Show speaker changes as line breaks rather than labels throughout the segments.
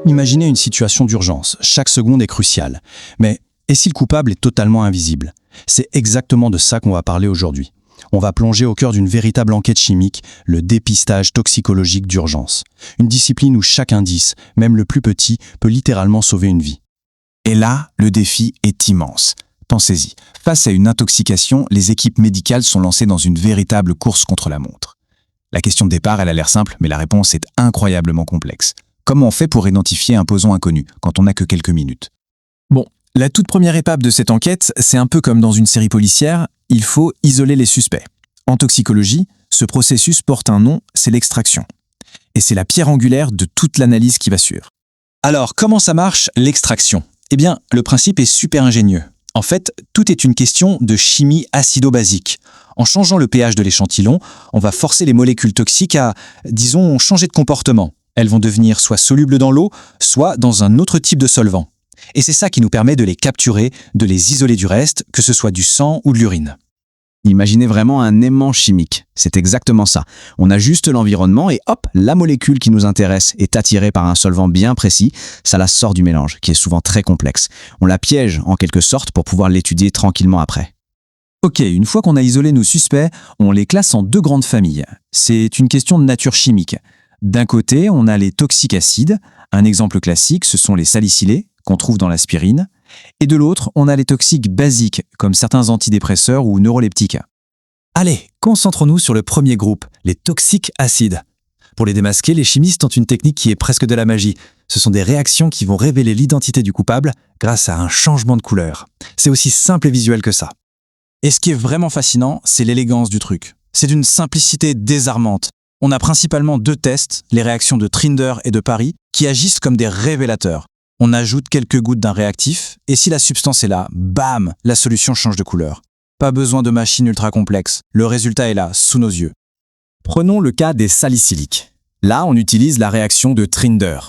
Imaginez une situation d'urgence, chaque seconde est cruciale. Mais et si le coupable est totalement invisible? C'est exactement de ça qu'on va parler aujourd'hui. On va plonger au cœur d'une véritable enquête chimique, le dépistage toxicologique d'urgence. Une discipline où chaque indice, même le plus petit, peut littéralement sauver une vie.
Et là, le défi est immense. Pensez-y, face à une intoxication, les équipes médicales sont lancées dans une véritable course contre la montre. La question de départ, elle a l'air simple, mais la réponse est incroyablement complexe. Comment on fait pour identifier un poison inconnu quand on n'a que quelques minutes?
Bon, la toute première étape de cette enquête, c'est un peu comme dans une série policière, il faut isoler les suspects. En toxicologie, ce processus porte un nom, c'est l'extraction. Et c'est la pierre angulaire de toute l'analyse qui va suivre.
Alors, comment ça marche, l'extraction? Eh bien, le principe est super ingénieux. En fait, tout est une question de chimie acido-basique. En changeant le pH de l'échantillon, on va forcer les molécules toxiques à, disons, changer de comportement. Elles vont devenir soit solubles dans l'eau, soit dans un autre type de solvant. Et c'est ça qui nous permet de les capturer, de les isoler du reste, que ce soit du sang ou de l'urine.
Imaginez vraiment un aimant chimique. C'est exactement ça. On ajuste l'environnement et hop, la molécule qui nous intéresse est attirée par un solvant bien précis. Ça la sort du mélange, qui est souvent très complexe. On la piège en quelque sorte pour pouvoir l'étudier tranquillement après.
Ok, une fois qu'on a isolé nos suspects, on les classe en deux grandes familles. C'est une question de nature chimique. D'un côté, on a les toxiques acides. Un exemple classique, ce sont les salicylés, qu'on trouve dans l'aspirine. Et de l'autre, on a les toxiques basiques, comme certains antidépresseurs ou neuroleptiques. Allez, concentrons-nous sur le premier groupe, les toxiques acides. Pour les démasquer, les chimistes ont une technique qui est presque de la magie. Ce sont des réactions qui vont révéler l'identité du coupable grâce à un changement de couleur. C'est aussi simple et visuel que ça. Et ce qui est vraiment fascinant, c'est l'élégance du truc. C'est d'une simplicité désarmante. On a principalement deux tests, les réactions de Trinder et de Paris, qui agissent comme des révélateurs. On ajoute quelques gouttes d'un réactif, et si la substance est là, bam, la solution change de couleur. Pas besoin de machines ultra complexes, le résultat est là, sous nos yeux. Prenons le cas des salicyliques. Là, on utilise la réaction de Trinder.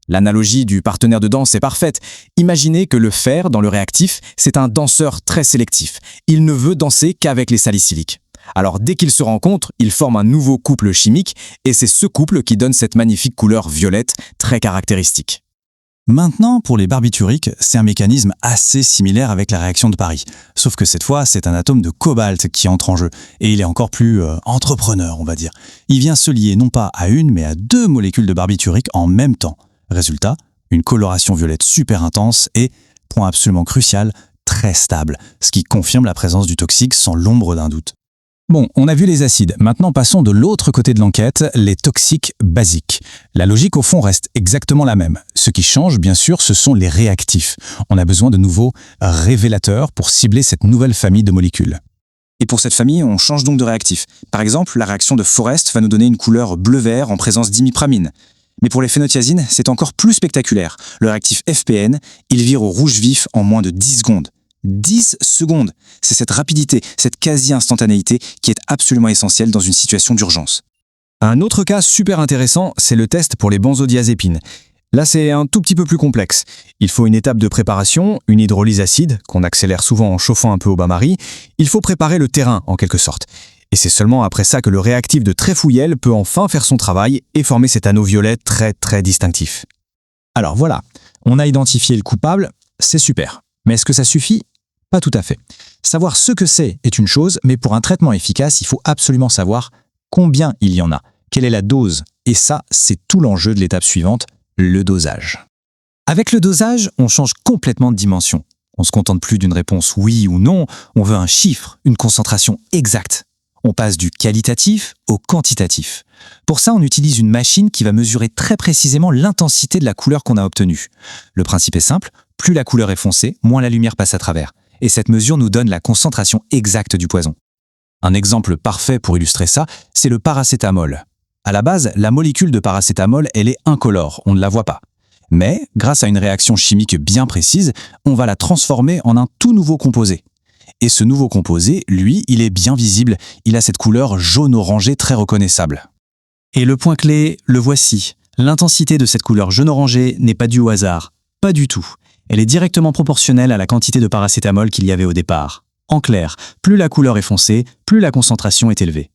L'analogie du partenaire de danse est parfaite. Imaginez que le fer dans le réactif, c'est un danseur très sélectif. Il ne veut danser qu'avec les salicyliques. Alors dès qu'ils se rencontrent, ils forment un nouveau couple chimique, et c'est ce couple qui donne cette magnifique couleur violette, très caractéristique.
Maintenant, pour les barbituriques, c'est un mécanisme assez similaire avec la réaction de Paris. Sauf que cette fois, c'est un atome de cobalt qui entre en jeu. Et il est encore plus entrepreneur, on va dire. Il vient se lier non pas à une, mais à deux molécules de barbiturique en même temps. Résultat, une coloration violette super intense et, point absolument crucial, très stable. Ce qui confirme la présence du toxique sans l'ombre d'un doute. Bon, on a vu les acides. Maintenant, passons de l'autre côté de l'enquête, les toxiques basiques. La logique, au fond, reste exactement la même. Ce qui change, bien sûr, ce sont les réactifs. On a besoin de nouveaux révélateurs pour cibler cette nouvelle famille de molécules.
Et pour cette famille, on change donc de réactif. Par exemple, la réaction de Forest va nous donner une couleur bleu-vert en présence d'imipramine. Mais pour les phénothiazines, c'est encore plus spectaculaire. Le réactif FPN, il vire au rouge vif en moins de 10 secondes. 10 secondes! C'est cette rapidité, cette quasi-instantanéité qui est absolument essentielle dans une situation d'urgence.
Un autre cas super intéressant, c'est le test pour les benzodiazépines. Là, c'est un tout petit peu plus complexe. Il faut une étape de préparation, une hydrolyse acide, qu'on accélère souvent en chauffant un peu au bain-marie. Il faut préparer le terrain, en quelque sorte. Et c'est seulement après ça que le réactif de Tréfouillel peut enfin faire son travail et former cet anneau violet très très distinctif. Alors voilà, on a identifié le coupable, c'est super. Mais est-ce que ça suffit? Pas tout à fait. Savoir ce que c'est est une chose, mais pour un traitement efficace, il faut absolument savoir combien il y en a, quelle est la dose. Et ça, c'est tout l'enjeu de l'étape suivante, le dosage. Avec le dosage, on change complètement de dimension. On ne se contente plus d'une réponse oui ou non, on veut un chiffre, une concentration exacte. On passe du qualitatif au quantitatif. Pour ça, on utilise une machine qui va mesurer très précisément l'intensité de la couleur qu'on a obtenue. Le principe est simple, plus la couleur est foncée, moins la lumière passe à travers. Et cette mesure nous donne la concentration exacte du poison. Un exemple parfait pour illustrer ça, c'est le paracétamol. À la base, la molécule de paracétamol, elle est incolore, on ne la voit pas. Mais, grâce à une réaction chimique bien précise, on va la transformer en un tout nouveau composé. Et ce nouveau composé, lui, il est bien visible, il a cette couleur jaune-orangé très reconnaissable. Et le point clé, le voici. L'intensité de cette couleur jaune-orangé n'est pas due au hasard. Pas du tout. Elle est directement proportionnelle à la quantité de paracétamol qu'il y avait au départ. En clair, plus la couleur est foncée, plus la concentration est élevée.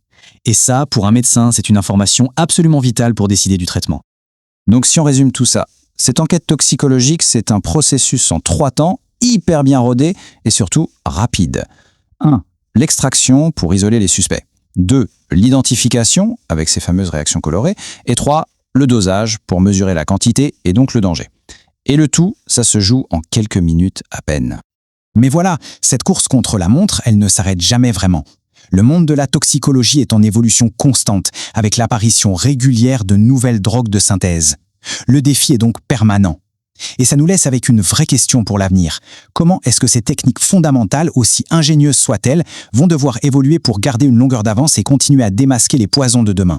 Et ça, pour un médecin, c'est une information absolument vitale pour décider du traitement.
Donc si on résume tout ça,
Cette enquête toxicologique, c'est un processus en 3 temps, hyper bien rodé et surtout rapide. 1. L'extraction pour isoler les suspects. 2. L'identification avec ces fameuses réactions colorées. Et 3. Le dosage pour mesurer la quantité et donc le danger. Et le tout, ça se joue en quelques minutes à peine.
Mais voilà, cette course contre la montre, elle ne s'arrête jamais vraiment. Le monde de la toxicologie est en évolution constante, avec l'apparition régulière de nouvelles drogues de synthèse. Le défi est donc permanent. Et ça nous laisse avec une vraie question pour l'avenir. Comment est-ce que ces techniques fondamentales, aussi ingénieuses soient-elles, vont devoir évoluer pour garder une longueur d'avance et continuer à démasquer les poisons de demain ?